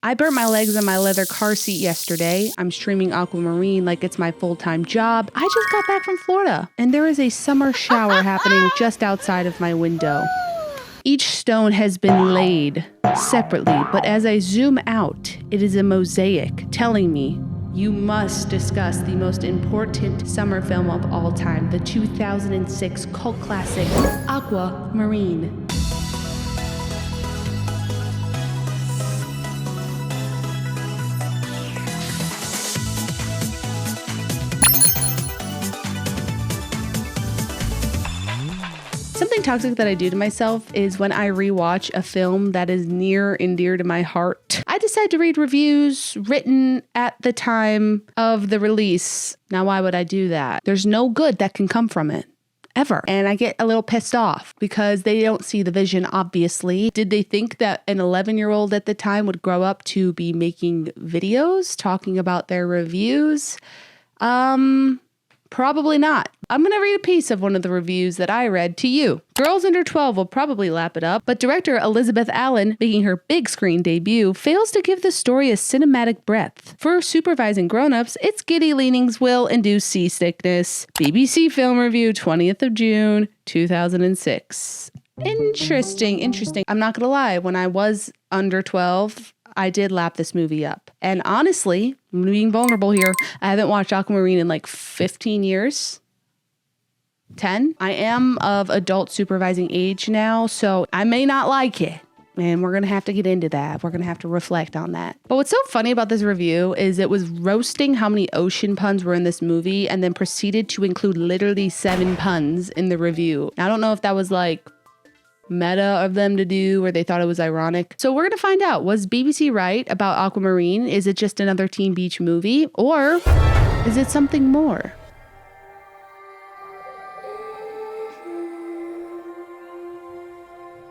I burnt my legs on my leather car seat yesterday. I'm streaming Aquamarine like it's my full-time job. I just got back from Florida, and there is a summer shower happening just outside of my window. Each stone has been laid separately, but as I zoom out, it is a mosaic telling me you must discuss the most important summer film of all time, the 2006 cult classic, Aquamarine. Something toxic that I do to myself is when I rewatch a film that is near and dear to my heart, I decide to read reviews written at the time of the release. Now, why would I do that? There's no good that can come from it. Ever. And I get a little pissed off because they don't see the vision, obviously. Did they think that an 11-year-old at the time would grow up to be making videos, talking about their reviews? Probably not. I'm going to read a piece of one of the reviews that I read to you. Girls under 12 will probably lap it up, but director Elizabeth Allen, making her big screen debut, fails to give the story a cinematic breadth. For supervising grown-ups, its giddy leanings will induce seasickness. BBC Film Review, 20th of June, 2006. Interesting. I'm not going to lie, when I was under 12, I did lap this movie up. And honestly, I'm being vulnerable here, I haven't watched Aquamarine in like 15 years. 10. I am of adult supervising age now, so I may not like it. And we're going to have to get into that. We're going to have to reflect on that. But what's so funny about this review is it was roasting how many ocean puns were in this movie and then proceeded to include literally 7 puns in the review. Now, I don't know if that was like meta of them to do or they thought it was ironic. So we're going to find out, was BBC right about Aquamarine? Is it just another teen beach movie? Or is it something more?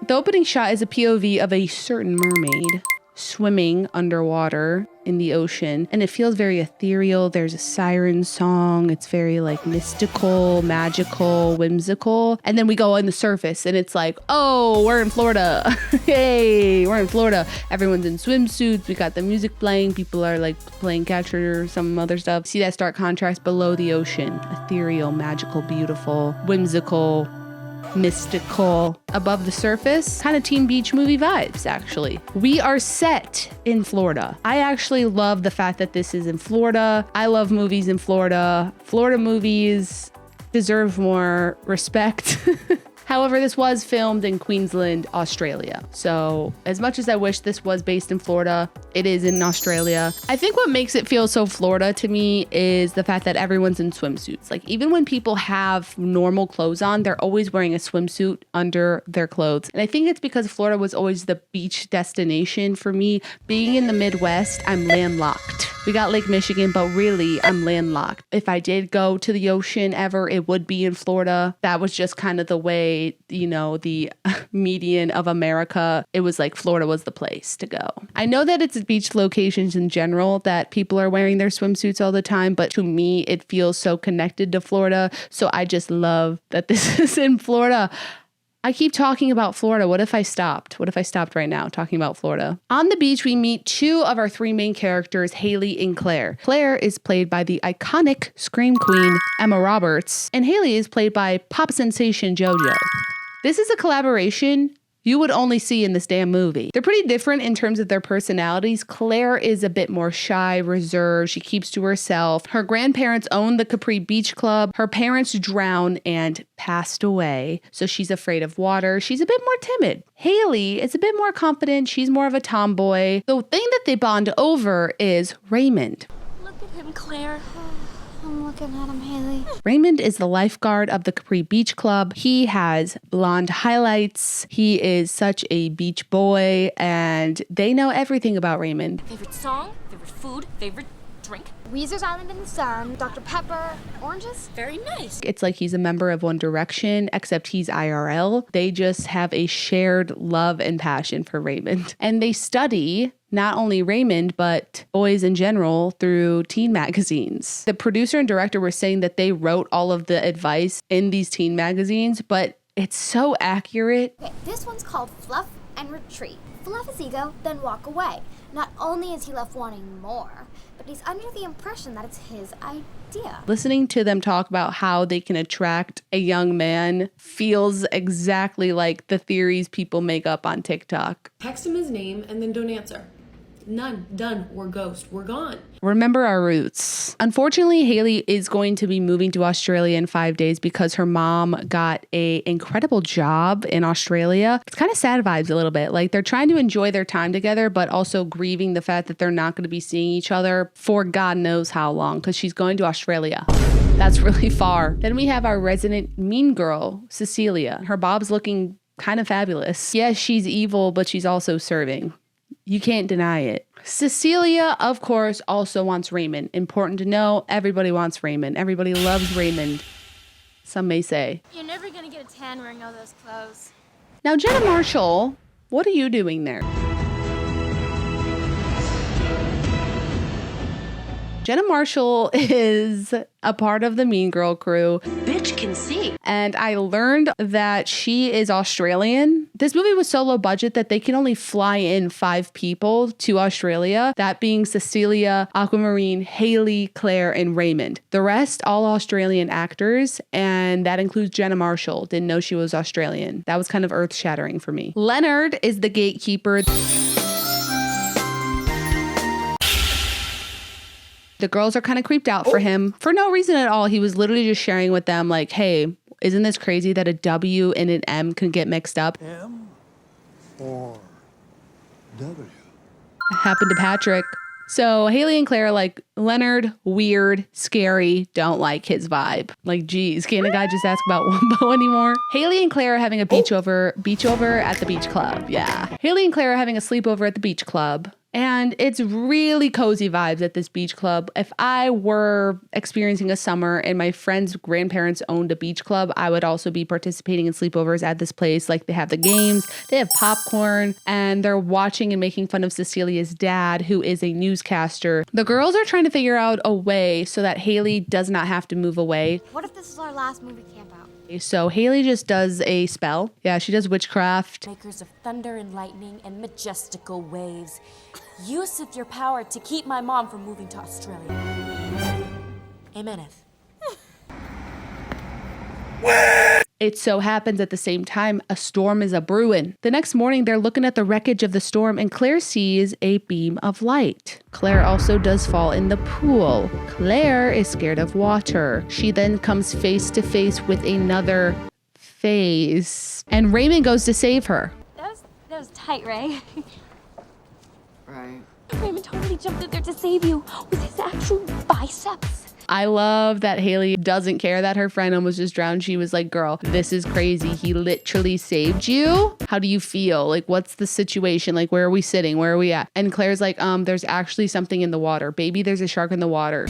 The opening shot is a POV of a certain mermaid swimming underwater in the ocean, and it feels very ethereal. There's a siren song. It's very like mystical, magical, whimsical. And then we go on the surface and it's like, oh, we're in Florida. Hey, we're in Florida. Everyone's in swimsuits. We got the music playing. People are like playing catch or some other stuff. See that stark contrast below the ocean. Ethereal, magical, beautiful, whimsical, mystical. Above the surface, kind of teen beach movie vibes, actually. We are set in Florida. I actually love the fact that this is in Florida. I love movies in Florida. Florida movies deserve more respect. However, this was filmed in Queensland, Australia. So as much as I wish this was based in Florida, it is in Australia. I think what makes it feel so Florida to me is the fact that everyone's in swimsuits. Like even when people have normal clothes on, they're always wearing a swimsuit under their clothes. And I think it's because Florida was always the beach destination for me. Being in the Midwest, I'm landlocked. We got Lake Michigan, but really I'm landlocked. If I did go to the ocean ever, it would be in Florida. That was just kind of the way, you know, the median of America. It was like Florida was the place to go. I know that it's beach locations in general that people are wearing their swimsuits all the time, but to me, it feels so connected to Florida. So I just love that this is in Florida. I keep talking about Florida. What if I stopped? What if I stopped right now talking about Florida? On the beach, we meet 2 of our 3 main characters, Haley and Claire. Claire is played by the iconic scream queen, Emma Roberts, and Haley is played by pop sensation JoJo. This is a collaboration you would only see in this damn movie. They're pretty different in terms of their personalities. Claire is a bit more shy, reserved. She keeps to herself. Her grandparents own the Capri Beach Club. Her parents drowned and passed away, so she's afraid of water. She's a bit more timid. Haley is a bit more confident. She's more of a tomboy. The thing that they bond over is Raymond. Look at him, Claire. I'm looking at him, Haley. Raymond is the lifeguard of the Capri Beach Club. He has blonde highlights. He is such a beach boy, and they know everything about Raymond. Favorite song, favorite food, favorite drink? Weezer's Island in the Sun, Dr. Pepper, oranges. Very nice. It's like he's a member of One Direction, except he's IRL. They just have a shared love and passion for Raymond. And they study not only Raymond, but boys in general through teen magazines. The producer and director were saying that they wrote all of the advice in these teen magazines, but it's so accurate. Okay, this one's called Fluff and Retreat. Fluff his ego, then walk away. Not only is he left wanting more, but he's under the impression that it's his idea. Listening to them talk about how they can attract a young man feels exactly like the theories people make up on TikTok. Text him his name and then don't answer. None. Done. We're ghost. We're gone. Remember our roots. Unfortunately, Haley is going to be moving to Australia in 5 days because her mom got a incredible job in Australia. It's kind of sad vibes a little bit. Like they're trying to enjoy their time together, but also grieving the fact that they're not going to be seeing each other for God knows how long because she's going to Australia. That's really far. Then we have our resident mean girl, Cecilia. Her bob's looking kind of fabulous. Yes, she's evil, but she's also serving. You can't deny it. Cecilia, of course, also wants Raymond. Important to know, everybody wants Raymond. Everybody loves Raymond, some may say. You're never gonna get a tan wearing all those clothes. Now, Jenna Marshall, what are you doing there? Jenna Marshall is a part of the Mean Girl crew. Bitch can see. And I learned that she is Australian. This movie was so low budget that they can only fly in 5 people to Australia. That being Cecilia, Aquamarine, Haley, Claire, and Raymond. The rest, all Australian actors. And that includes Jenna Marshall. Didn't know she was Australian. That was kind of earth-shattering for me. Leonard is the gatekeeper. The girls are kind of creeped out for him for no reason at all. He was literally just sharing with them like, hey, isn't this crazy that a W and an M can get mixed up? M or W? Happened to Patrick. So Haley and Claire are like, Leonard, weird, scary, don't like his vibe. Like, geez, can't a guy just ask about Wumbo anymore? Haley and Claire are having a beach over at the beach club. Yeah. Haley and Claire are having a sleepover at the beach club. And it's really cozy vibes at this beach club. If I were experiencing a summer and my friend's grandparents owned a beach club, I would also be participating in sleepovers at this place. Like they have the games, they have popcorn, and they're watching and making fun of Cecilia's dad, who is a newscaster. The girls are trying to figure out a way so that Haley does not have to move away. What if this is our last movie camp out? So Haley just does a spell. Yeah, she does witchcraft. Makers of thunder and lightning and majestical waves. Use of your power to keep my mom from moving to Australia. Ameneth. It so happens at the same time, a storm is a-brewing. The next morning, they're looking at the wreckage of the storm and Claire sees a beam of light. Claire also does fall in the pool. Claire is scared of water. She then comes face to face with another face. And Raymond goes to save her. That was tight, Ray. Right. Raymond totally jumped in there to save you with his actual biceps. I love that Haley doesn't care that her friend almost just drowned. She was like, girl, this is crazy. He literally saved you. How do you feel? Like, what's the situation? Like, where are we sitting? Where are we at? And Claire's like, there's actually something in the water. Baby, there's a shark in the water.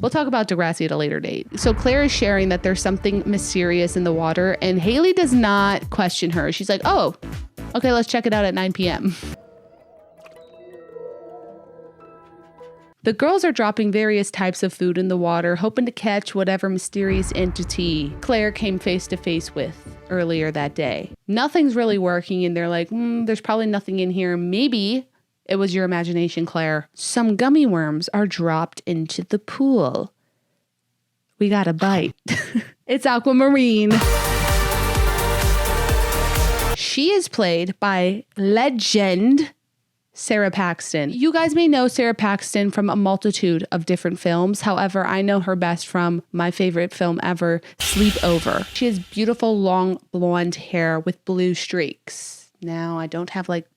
We'll talk about Degrassi at a later date. So Claire is sharing that there's something mysterious in the water, and Haley does not question her. She's like, oh, okay, let's check it out at 9 p.m. The girls are dropping various types of food in the water, hoping to catch whatever mysterious entity Claire came face to face with earlier that day. Nothing's really working, and they're like, there's probably nothing in here. Maybe it was your imagination, Claire. Some gummy worms are dropped into the pool. We got a bite. It's Aquamarine. She is played by legend Sarah Paxton. You guys may know Sarah Paxton from a multitude of different films. However, I know her best from my favorite film ever, Sleepover. She has beautiful long blonde hair with blue streaks. Now, I don't have like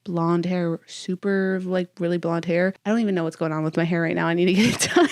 blonde hair, super like really blonde hair. I don't even know what's going on with my hair right now. I need to get it done.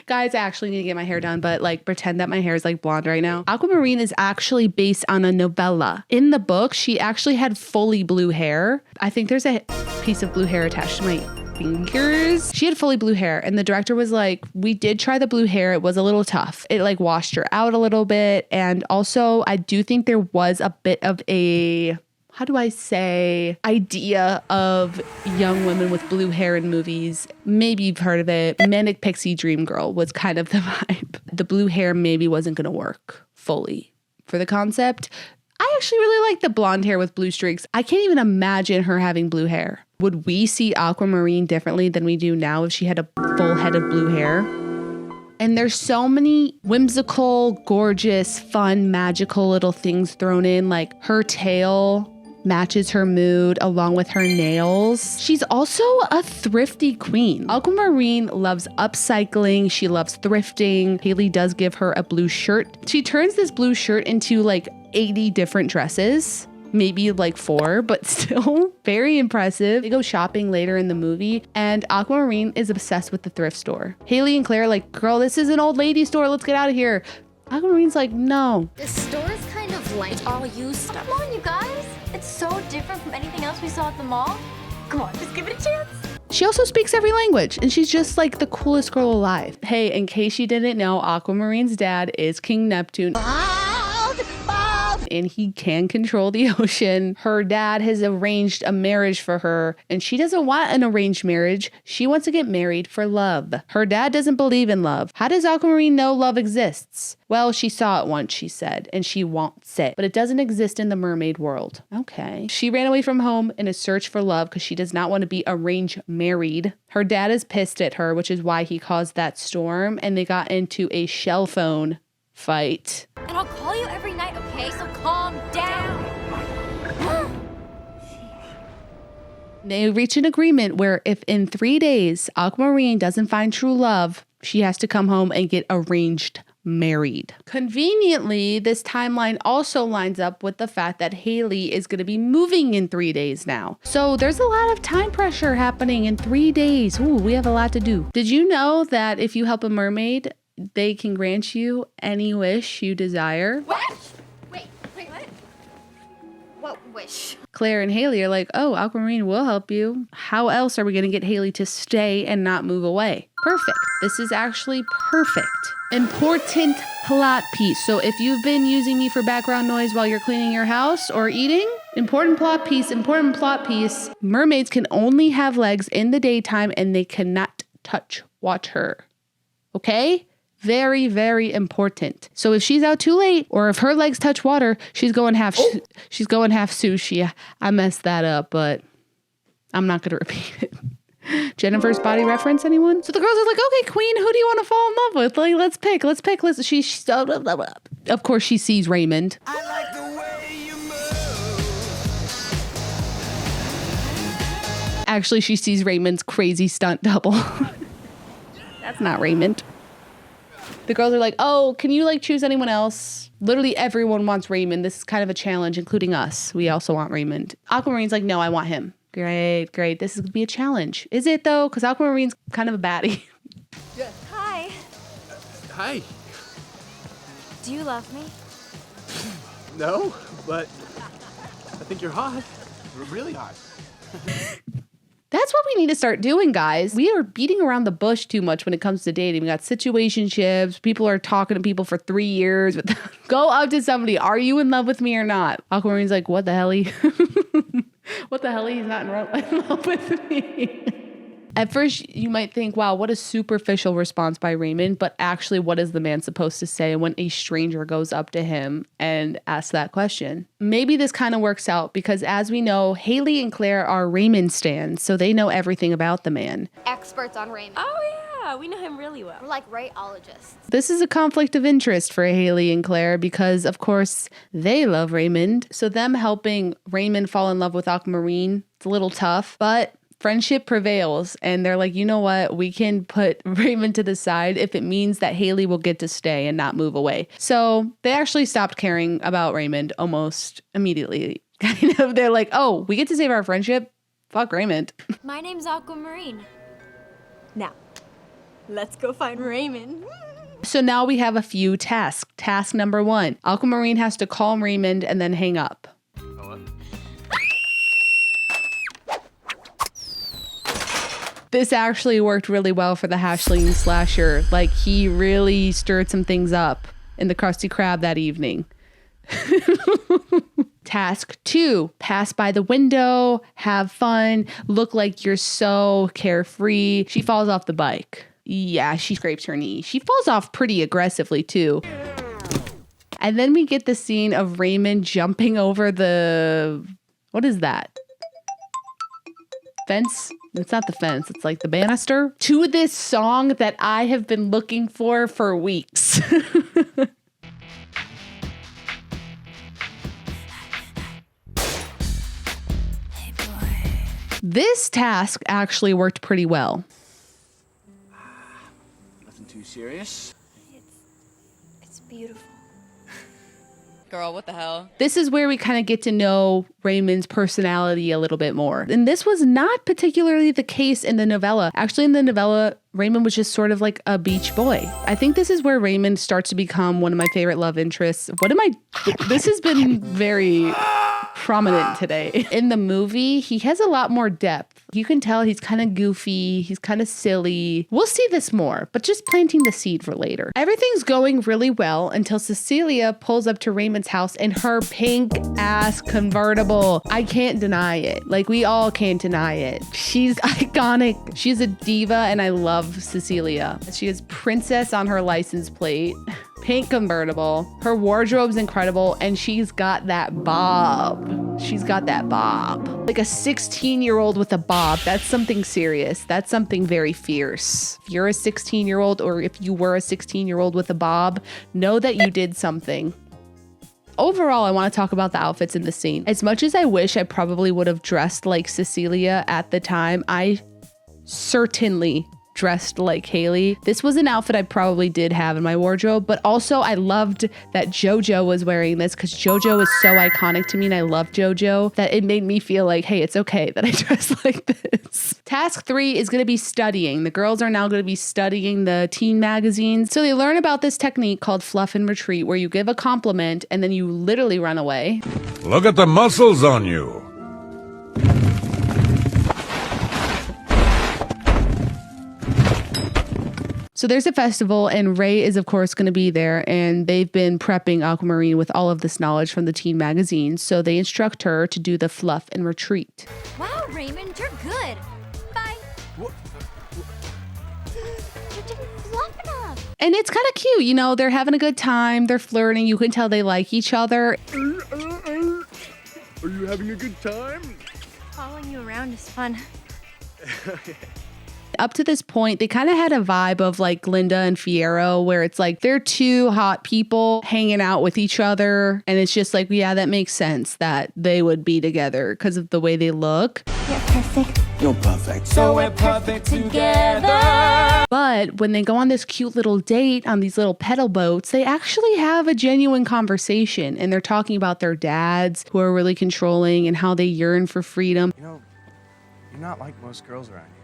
Guys, I actually need to get my hair done, but like pretend that my hair is like blonde right now. Aquamarine is actually based on a novella. In the book, she actually had fully blue hair. I think there's a piece of blue hair attached to my fingers. She had fully blue hair, and the director was like, we did try the blue hair. It was a little tough. It like washed her out a little bit. And also I do think there was a bit of a, how do I say, idea of young women with blue hair in movies. Maybe you've heard of it. Manic Pixie Dream Girl was kind of the vibe. The blue hair maybe wasn't going to work fully for the concept. I actually really like the blonde hair with blue streaks. I can't even imagine her having blue hair. Would we see Aquamarine differently than we do now if she had a full head of blue hair? And there's so many whimsical, gorgeous, fun, magical little things thrown in, like her tail matches her mood along with her nails. She's also a thrifty queen. Aquamarine loves upcycling. She loves thrifting. Haley does give her a blue shirt. She turns this blue shirt into like 80 different dresses. Maybe like 4, but still very impressive. They go shopping later in the movie, and Aquamarine is obsessed with the thrift store. Haley and Claire are like, girl, this is an old lady store. Let's get out of here. Aquamarine's like, no. This store is kind of like All used stuff. Come on, you guys. It's so different from anything else we saw at the mall. Come on, just give it a chance. She also speaks every language, and she's just like the coolest girl alive. Hey, in case you didn't know, Aquamarine's dad is King Neptune. And he can control the ocean. Her dad has arranged a marriage for her, and she doesn't want an arranged marriage. She wants to get married for love. Her dad doesn't believe in love. How does Aquamarine know love exists? Well, she saw it once, she said, and she wants it, but it doesn't exist in the mermaid world. Okay. She ran away from home in a search for love because she does not want to be arranged married. Her dad is pissed at her, which is why he caused that storm, and they got into a shell phone fight. And I'll call you every night, okay? So calm down. They reach an agreement where if in 3 days Aquamarine doesn't find true love, she has to come home and get arranged married. Conveniently, this timeline also lines up with the fact that Haley is going to be moving in 3 days now. So there's a lot of time pressure happening in 3 days. Ooh, we have a lot to do. Did you know that if you help a mermaid, they can grant you any wish you desire? What? Wait, what? What wish? Claire and Haley are like, oh, Aquamarine will help you. How else are we going to get Haley to stay and not move away? Perfect. This is actually perfect. Important plot piece. So if you've been using me for background noise while you're cleaning your house or eating, important plot piece. Mermaids can only have legs in the daytime and they cannot touch water. Okay? Very, very important. So if she's out too late or if her legs touch water, she's going half sushi. I messed that up, but I'm not going to repeat it. Jennifer's Body reference, anyone? So the girls are like, okay, queen, who do you want to fall in love with? Like, let's pick. Of course, she sees Raymond. I like the way you move. Actually, she sees Raymond's crazy stunt double. That's not Raymond. The girls are like, oh, can you like choose anyone else? Literally everyone wants Raymond. This is kind of a challenge, including us. We also want Raymond. Aquamarine's like, no, I want him. Great. This is going to be a challenge. Is it though? Because Aquamarine's kind of a baddie. Hi. Hi. Do you love me? No, but I think you're hot. Really hot. That's what we need to start doing, guys. We are beating around the bush too much when it comes to dating. We got situationships. People are talking to people for 3 years. Go up to somebody. Are you in love with me or not? Aquamarine's like, what the hell? What the hell? He's not in love with me. At first, you might think, wow, what a superficial response by Raymond. But actually, what is the man supposed to say when a stranger goes up to him and asks that question? Maybe this kind of works out because, as we know, Haley and Claire are Raymond stans, so they know everything about the man. Experts on Raymond. Oh, yeah, we know him really well. We're like Rayologists. This is a conflict of interest for Haley and Claire because, of course, they love Raymond. So them helping Raymond fall in love with Aquamarine, it's a little tough, but friendship prevails, and they're like, you know what? We can put Raymond to the side if it means that Haley will get to stay and not move away. So they actually stopped caring about Raymond almost immediately. Kind of, they're like, oh, we get to save our friendship? Fuck Raymond. My name's Aquamarine. Now, let's go find Raymond. So now we have a few tasks. Task number 1, Aquamarine has to call Raymond and then hang up. This actually worked really well for the Hashling slasher. Like, he really stirred some things up in the Krusty Krab that evening. Task 2, pass by the window, have fun, look like you're so carefree. She falls off the bike. Yeah, she scrapes her knee. She falls off pretty aggressively too. And then we get the scene of Raymond jumping over the, what is that? Fence? It's not the fence. It's like the banister to this song that I have been looking for weeks. This task actually worked pretty well. Nothing too serious. It's beautiful. Girl, what the hell? This is where we kind of get to know Raymond's personality a little bit more. And this was not particularly the case in the novella. Actually, in the novella, Raymond was just sort of like a beach boy. I think this is where Raymond starts to become one of my favorite love interests. This has been very prominent today. In the movie, he has a lot more depth. You can tell he's kind of goofy. He's kind of silly. We'll see this more, but just planting the seed for later. Everything's going really well until Cecilia pulls up to Raymond's house in her pink ass convertible. I can't deny it. Like, we all can't deny it. She's iconic. She's a diva, and I love Cecilia. She has princess on her license plate. Pink convertible. Her wardrobe's incredible, and she's got that bob. She's got that bob. Like a 16-year-old with a bob. That's something serious. That's something very fierce. If you're a 16-year-old, or if you were a 16-year-old with a bob, know that you did something. Overall, I want to talk about the outfits in the scene. As much as I wish I probably would have dressed like Cecilia at the time, I certainly dressed like Haley. This was an outfit I probably did have in my wardrobe, but also I loved that JoJo was wearing this because JoJo is so iconic to me, and I love JoJo, that it made me feel like, hey, it's okay that I dress like this. Task 3 is going to be studying. The girls are now going to be studying the teen magazines. So they learn about this technique called fluff and retreat, where you give a compliment and then you literally run away. Look at the muscles on you. So there's a festival, and Ray is, of course, going to be there, and they've been prepping Aquamarine with all of this knowledge from the teen magazines. So they instruct her to do the fluff and retreat. Wow, Raymond, you're good. Bye. What? You didn't fluff enough. And it's kind of cute. You know, they're having a good time. They're flirting. You can tell they like each other. Are you having a good time? Following you around is fun. Up to this point, they kind of had a vibe of like Glinda and Fiyero, where it's like they're two hot people hanging out with each other. And it's just like, yeah, that makes sense that they would be together because of the way they look. You're perfect. You're perfect. So we're perfect together. But when they go on this cute little date on these little pedal boats, they actually have a genuine conversation. And they're talking about their dads who are really controlling and how they yearn for freedom. You know, you're not like most girls around here.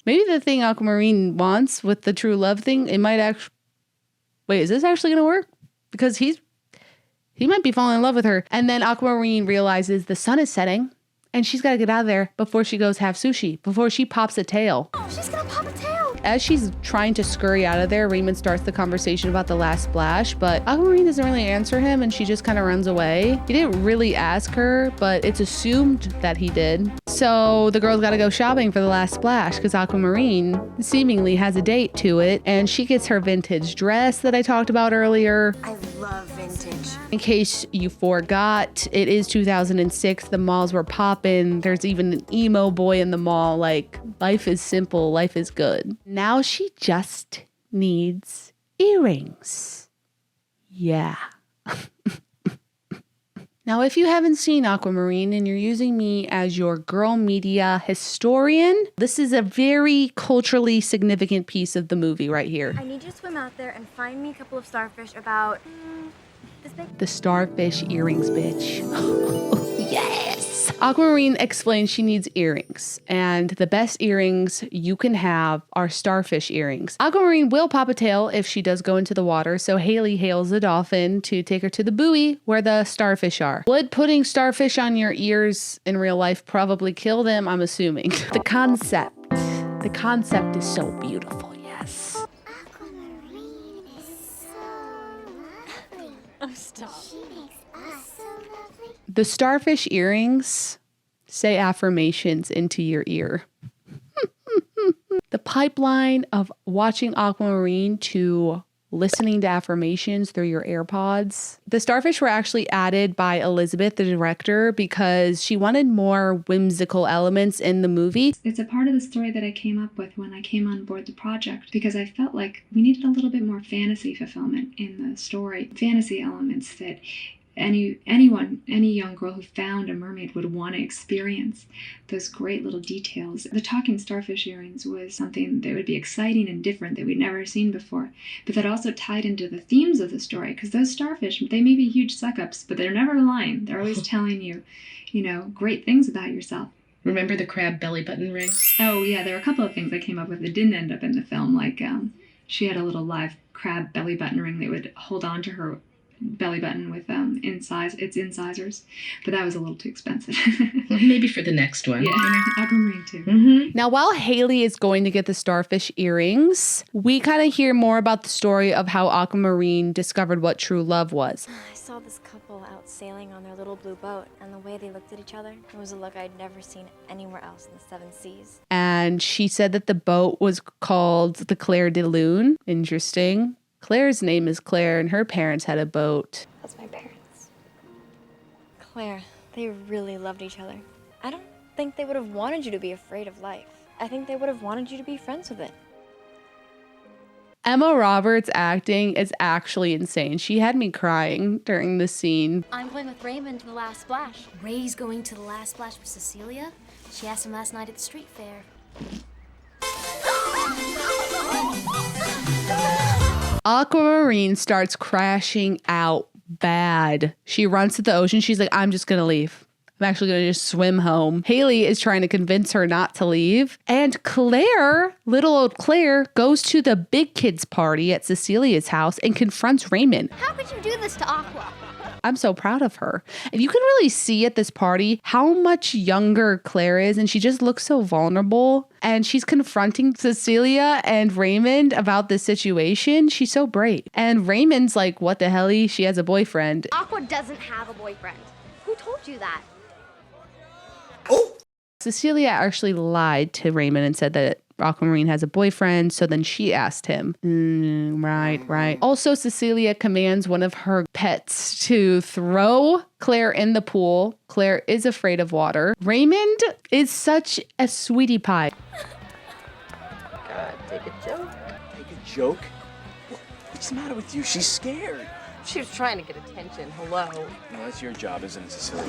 Maybe the thing Aquamarine wants with the true love thing, it might actually... Wait, is this actually going to work? Because he might be falling in love with her. And then Aquamarine realizes the sun is setting and she's got to get out of there before she goes have sushi, before she pops a tail. Oh, she's gonna pop a tail. As she's trying to scurry out of there, Raymond starts the conversation about the last splash, but Aquamarine doesn't really answer him and she just kind of runs away. He didn't really ask her, but it's assumed that he did. So the girl's got to go shopping for the last splash because Aquamarine seemingly has a date to it, and she gets her vintage dress that I talked about earlier. I love vintage. In case you forgot, it is 2006. The malls were popping. There's even an emo boy in the mall. Like, life is simple. Life is good. Now she just needs earrings. Yeah. Now, if you haven't seen Aquamarine and you're using me as your girl media historian, this is a very culturally significant piece of the movie right here. I need you to swim out there and find me a couple of starfish about this big. The starfish earrings, bitch. Yes! Aquamarine explains she needs earrings, and the best earrings you can have are starfish earrings. Aquamarine will pop a tail if she does go into the water, so Haley hails a dolphin to take her to the buoy where the starfish are. Would putting starfish on your ears in real life probably kill them? I'm assuming. The concept is so beautiful, yes. Aquamarine is so lovely. Oh, stop. She makes us so lovely. The starfish earrings say affirmations into your ear. The pipeline of watching Aquamarine to listening to affirmations through your AirPods. The starfish were actually added by Elizabeth, the director, because she wanted more whimsical elements in the movie. It's a part of the story that I came up with when I came on board the project, because I felt like we needed a little bit more fantasy fulfillment in the story. Fantasy elements that any young girl who found a mermaid would want to experience, those great little details. The talking starfish earrings was something that would be exciting and different that we'd never seen before, but that also tied into the themes of the story, because those starfish, they may be huge suck-ups, but they're never lying. They're always telling you, great things about yourself. Remember the crab belly button ring? Oh yeah, there were a couple of things I came up with that didn't end up in the film, like she had a little live crab belly button ring that would hold on to her belly button with its incisors, but that was a little too expensive. Maybe for the next one. Yeah, Aquamarine too. Now, while Haley is going to get the starfish earrings, we kind of hear more about the story of how Aquamarine discovered what true love was. I saw this couple out sailing on their little blue boat, and the way they looked at each other, it was a look I'd never seen anywhere else in the seven seas. And she said that the boat was called the Claire de Lune. Interesting. Claire's name is Claire, and her parents had a boat. That's my parents. Claire, they really loved each other. I don't think they would have wanted you to be afraid of life. I think they would have wanted you to be friends with it. Emma Roberts' acting is actually insane. She had me crying during the scene. I'm going with Raymond to the last splash. Ray's going to the last splash with Cecilia? She asked him last night at the street fair. Aquamarine starts crashing out bad. She runs to the ocean. She's like, I'm just going to leave. I'm actually going to just swim home. Haley is trying to convince her not to leave. And Claire, little old Claire, goes to the big kids party at Cecilia's house and confronts Raymond. How could you do this to Aqua? I'm so proud of her. And you can really see at this party how much younger Claire is, and she just looks so vulnerable. And she's confronting Cecilia and Raymond about this situation. She's so brave. And Raymond's like, what the hell? She has a boyfriend. Aqua doesn't have a boyfriend. Who told you that? Cecilia actually lied to Raymond and said that Aquamarine has a boyfriend, so then she asked him. Right. Also, Cecilia commands one of her pets to throw Claire in the pool. Claire is afraid of water. Raymond is such a sweetie pie. God, take a joke. Take a joke? What's the matter with you? She's scared. She was trying to get attention. Hello. No, that's your job, isn't it, Cecilia?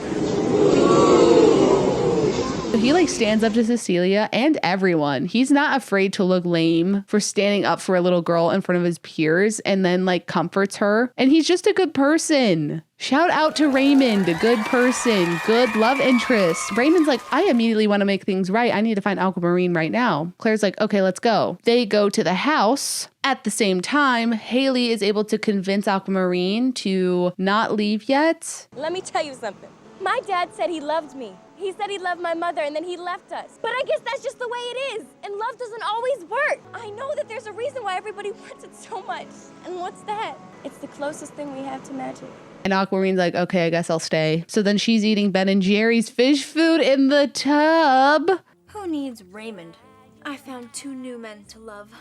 He stands up to Cecilia and everyone. He's not afraid to look lame for standing up for a little girl in front of his peers, and then comforts her. And he's just a good person. Shout out to Raymond, a good person, good love interest. Raymond's like, I immediately want to make things right. I need to find Aquamarine right now. Claire's like, okay, let's go. They go to the house. At the same time, Haley is able to convince Aquamarine to not leave yet. Let me tell you something. My dad said he loved me. He said he loved my mother, and then he left us. But I guess that's just the way it is. And love doesn't always work. I know that there's a reason why everybody wants it so much. And what's that? It's the closest thing we have to magic. And Aquamarine's like, okay, I guess I'll stay. So then she's eating Ben & Jerry's fish food in the tub. Who needs Raymond? I found two new men to love.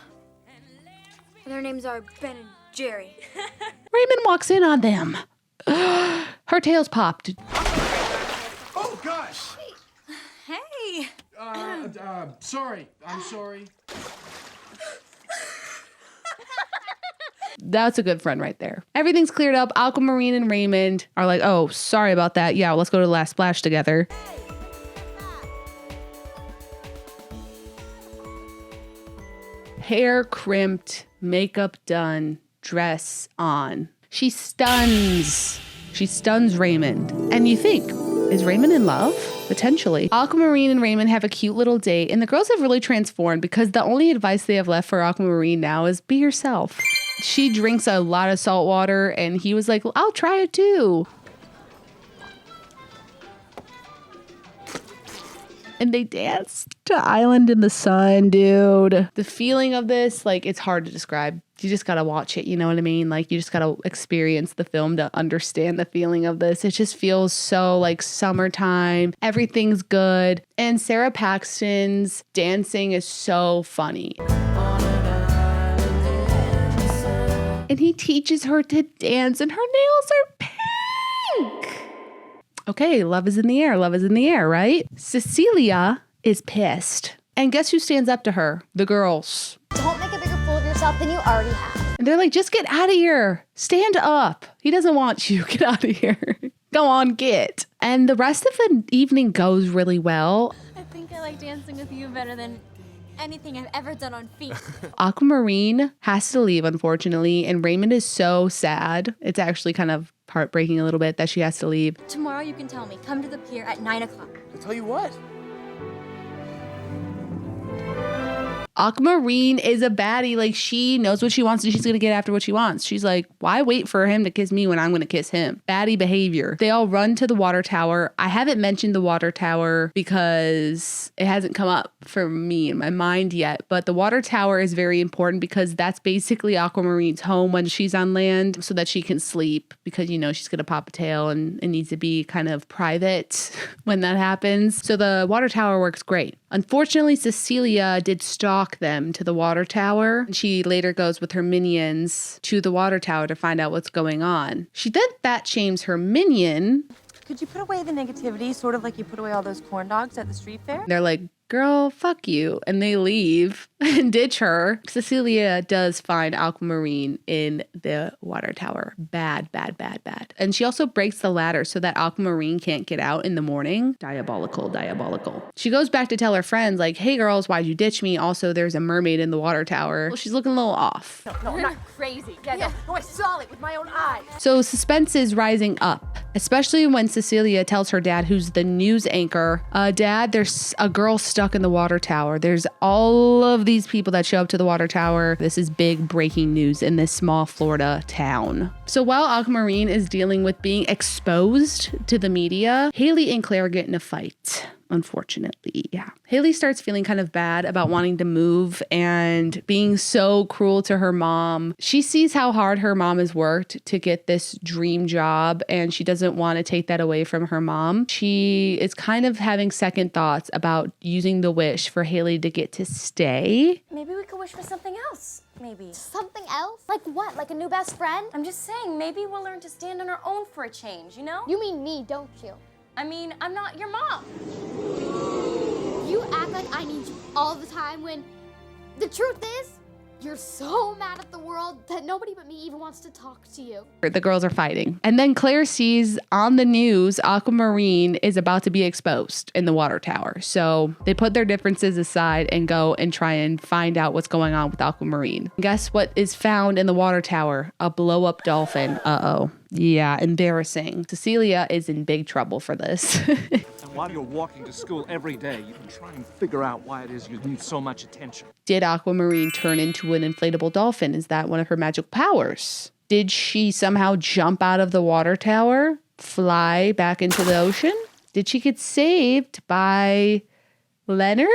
Their names are Ben and Jerry. Raymond walks in on them. Her tail's popped. Oh, gosh! Hey! Sorry. I'm sorry. That's a good friend right there. Everything's cleared up. Aquamarine and Raymond are like, oh, sorry about that. Yeah, well, let's go to the last splash together. Hair crimped, makeup done, dress on. She stuns Raymond. And you think, is Raymond in love? Potentially. Aquamarine and Raymond have a cute little date, and the girls have really transformed because the only advice they have left for Aquamarine now is be yourself. She drinks a lot of salt water, and he was like, I'll try it too. And they danced to Island in the Sun, dude. The feeling of this, it's hard to describe. You just gotta watch it, you know what I mean? You just gotta experience the film to understand the feeling of this. It just feels so summertime. Everything's good. And Sarah Paxton's dancing is so funny. and he teaches her to dance, and her nails are pink. Okay, love is in the air. Love is in the air, right? Cecilia is pissed. And guess who stands up to her? The girls. Don't make a bigger fool of yourself than you already have. And they're like, just get out of here. Stand up. He doesn't want you. Get out of here. Go on, get. And the rest of the evening goes really well. I think I like dancing with you better than anything I've ever done on feet. Aquamarine has to leave, unfortunately, and Raymond is so sad. It's actually kind of heartbreaking a little bit that she has to leave. Tomorrow you can tell me. Come to the pier at 9 o'clock. I'll tell you what. Aquamarine is a baddie. Like, she knows what she wants and she's going to get after what she wants. She's like, why wait for him to kiss me when I'm going to kiss him? Baddie behavior. They all run to the water tower. I haven't mentioned the water tower because it hasn't come up for me in my mind yet. But the water tower is very important because that's basically Aquamarine's home when she's on land so that she can sleep because, you know, she's going to pop a tail and it needs to be kind of private when that happens. So the water tower works great. Unfortunately, Cecilia did stalk them to the water tower. She later goes with her minions to the water tower to find out what's going on. She then fat shames her minion. Could you put away the negativity, sort of like you put away all those corn dogs at the street fair? They're like, girl, fuck you. And they leave and ditch her. Cecilia does find Aquamarine in the water tower. Bad, bad, bad, bad. And she also breaks the ladder so that Aquamarine can't get out in the morning. Diabolical, diabolical. She goes back to tell her friends, like, hey girls, why'd you ditch me? Also, there's a mermaid in the water tower. Well, she's looking a little off. No, I'm not crazy. Yeah, no, I saw it with my own eyes. So suspense is rising up, especially when Cecilia tells her dad, who's the news anchor, Dad, there's a girl stuck in the water tower. There's all of these people that show up to the water tower. This is big breaking news in this small Florida town. So while Aquamarine is dealing with being exposed to the media, Haley and Claire get in a fight. Unfortunately, yeah. Haley starts feeling kind of bad about wanting to move and being so cruel to her mom. She sees how hard her mom has worked to get this dream job, and she doesn't want to take that away from her mom. She is kind of having second thoughts about using the wish for Haley to get to stay. Maybe we could wish for something else. Maybe. Something else? Like what? Like a new best friend? I'm just saying, maybe we'll learn to stand on our own for a change, you know? You mean me, don't you? I mean, I'm not your mom. You act like I need you all the time when the truth is, you're so mad at the world that nobody but me even wants to talk to you. The girls are fighting. And then Claire sees on the news Aquamarine is about to be exposed in the water tower. So they put their differences aside and go and try and find out what's going on with Aquamarine. Guess what is found in the water tower? A blow-up dolphin. Uh-oh. Yeah, embarrassing. Cecilia is in big trouble for this. And while you're walking to school every day, you can try and figure out why it is you need so much attention. Did Aquamarine turn into an inflatable dolphin? Is that one of her magical powers? Did she somehow jump out of the water tower, fly back into the ocean? Did she get saved by Leonard?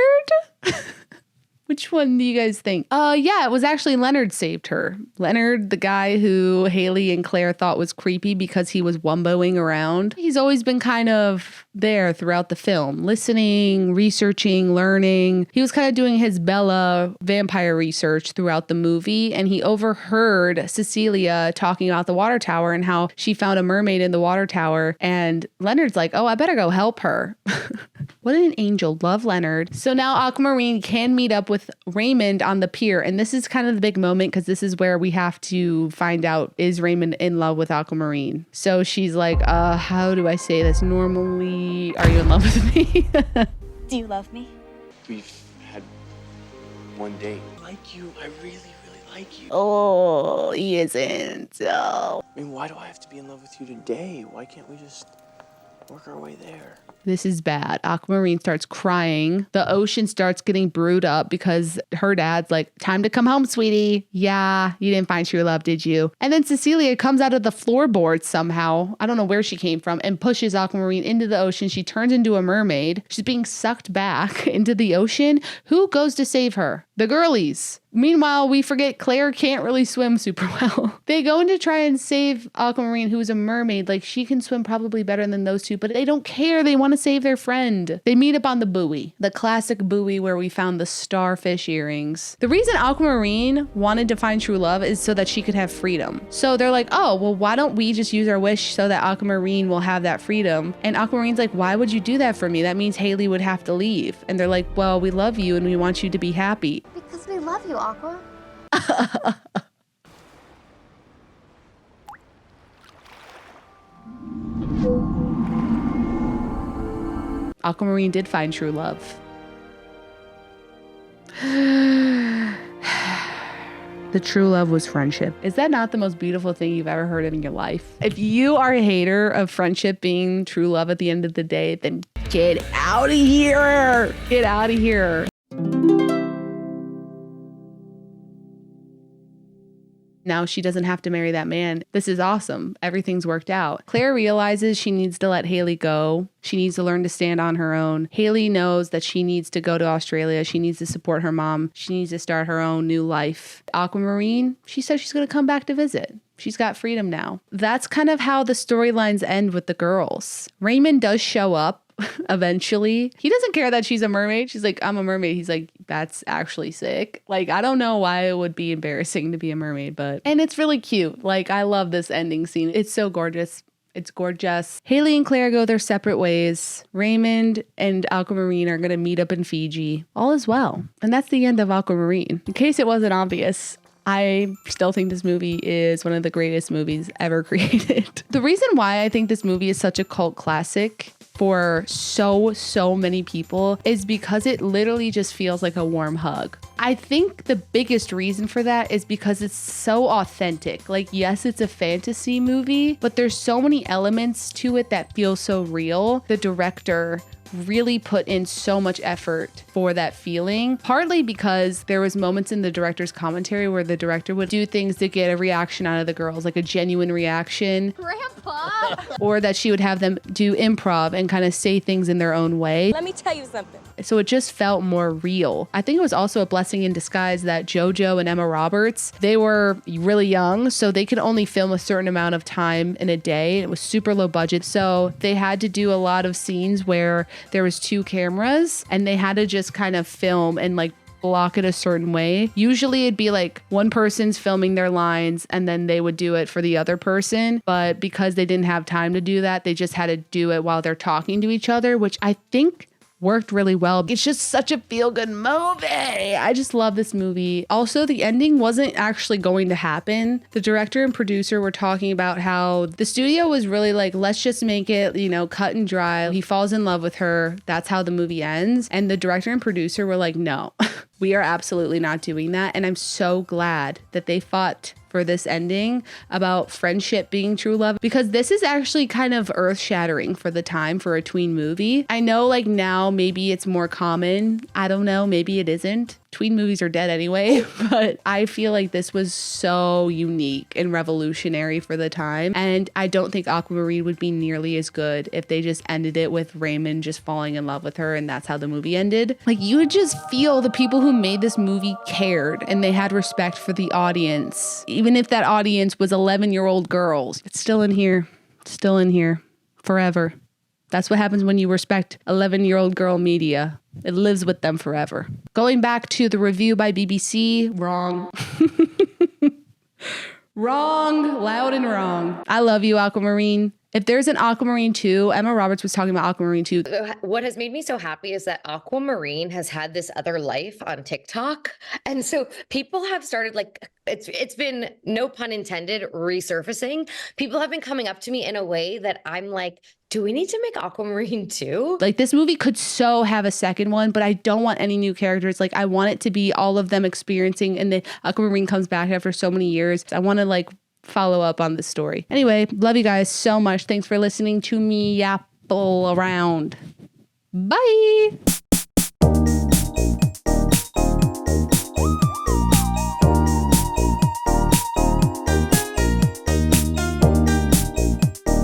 Which one do you guys think? Yeah, it was actually Leonard saved her. Leonard, the guy who Haley and Claire thought was creepy because he was wumboing around. He's always been kind of there throughout the film, listening, researching, learning. He was kind of doing his Bella vampire research throughout the movie, and he overheard Cecilia talking about the water tower and how she found a mermaid in the water tower. And Leonard's like, oh, I better go help her. What an angel. Love Leonard. So now Aquamarine can meet up with Raymond on the pier. And this is kind of the big moment because this is where we have to find out, is Raymond in love with Aquamarine? So she's like, how do I say this normally? Are you in love with me? Do you love me? We've had one date. I like you. I really, really like you. Oh, he isn't. Oh. I mean, why do I have to be in love with you today? Why can't we just work our way there? This is bad. Aquamarine starts crying. The ocean starts getting brewed up because her dad's like, time to come home, sweetie. Yeah, you didn't find true love, did you? And then Cecilia comes out of the floorboards somehow. I don't know where she came from and pushes Aquamarine into the ocean. She turns into a mermaid. She's being sucked back into the ocean. Who goes to save her? the girlies. Meanwhile, we forget Claire can't really swim super well. They go in to try and save Aquamarine, who's a mermaid. Like, she can swim probably better than those two, but they don't care. They want to save their friend. They meet up on the buoy, the classic buoy where we found the starfish earrings. The reason Aquamarine wanted to find true love is so that she could have freedom. So they're like, oh, well, why don't we just use our wish so that Aquamarine will have that freedom? And Aquamarine's like, why would you do that for me? That means Haley would have to leave. And they're like, well, we love you and we want you to be happy. Because we love you, Aqua. Aquamarine did find true love. The true love was friendship. Is that not the most beautiful thing you've ever heard in your life? If you are a hater of friendship being true love at the end of the day, then get out of here. Get out of here. Now she doesn't have to marry that man. This is awesome. Everything's worked out. Claire realizes she needs to let Haley go. She needs to learn to stand on her own. Haley knows that she needs to go to Australia. She needs to support her mom. She needs to start her own new life. Aquamarine, she says she's going to come back to visit. She's got freedom now. That's kind of how the storylines end with the girls. Raymond does show up eventually. He doesn't care that she's a mermaid. She's like, I'm a mermaid. He's like, that's actually sick. Like, I don't know why it would be embarrassing to be a mermaid, but, and it's really cute. Like, I love this ending scene. It's so gorgeous. It's gorgeous. Haley and Claire go their separate ways. Raymond and Aquamarine are going to meet up in Fiji. All is well. And that's the end of Aquamarine. In case it wasn't obvious, I still think this movie is one of the greatest movies ever created. The reason why I think this movie is such a cult classic for so many people is because it literally just feels like a warm hug. I think the biggest reason for that is because it's so authentic. Like, yes, it's a fantasy movie, but there's so many elements to it that feel so real. The director really put in so much effort for that feeling, partly because there was moments in the director's commentary where the director would do things to get a reaction out of the girls, like a genuine reaction. Grandpa! Or that she would have them do improv and kind of say things in their own way. Let me tell you something. So it just felt more real. I think it was also a blessing in disguise that JoJo and Emma Roberts, they were really young, so they could only film a certain amount of time in a day. It was super low budget, so they had to do a lot of scenes where there was 2 cameras and they had to just kind of film and like block it a certain way. Usually it'd be like one person's filming their lines and then they would do it for the other person. But because they didn't have time to do that, they just had to do it while they're talking to each other, which I think worked really well. It's just such a feel-good movie. I just love this movie. Also, the ending wasn't actually going to happen. The director and producer were talking about how the studio was really like, let's just make it, you know, cut and dry. He falls in love with her. That's how the movie ends. And the director and producer were like, no, we are absolutely not doing that. And I'm so glad that they fought for this ending about friendship being true love, because this is actually kind of earth-shattering for the time for a tween movie. I know like now maybe it's more common. I don't know, maybe it isn't. Tween movies are dead anyway, but I feel like this was so unique and revolutionary for the time. And I don't think Aquamarine would be nearly as good if they just ended it with Raymond just falling in love with her and that's how the movie ended. Like, you would just feel the people who made this movie cared and they had respect for the audience. Even if that audience was 11-year-old girls, it's still in here, forever. That's what happens when you respect 11-year-old girl media. It lives with them forever. Going back to the review by BBC, wrong. Wrong, loud and wrong. I love you, Aquamarine. If there's an Aquamarine 2, Emma Roberts was talking about Aquamarine 2. What has made me so happy is that Aquamarine has had this other life on TikTok. And so people have started, like, it's been, no pun intended, resurfacing. People have been coming up to me in a way that I'm like, do we need to make Aquamarine 2? Like, this movie could so have a second one, but I don't want any new characters. Like, I want it to be all of them experiencing, and the Aquamarine comes back after so many years. I want to, like, follow up on this story. Anyway, love you guys so much. Thanks for listening to me yapple around. Bye.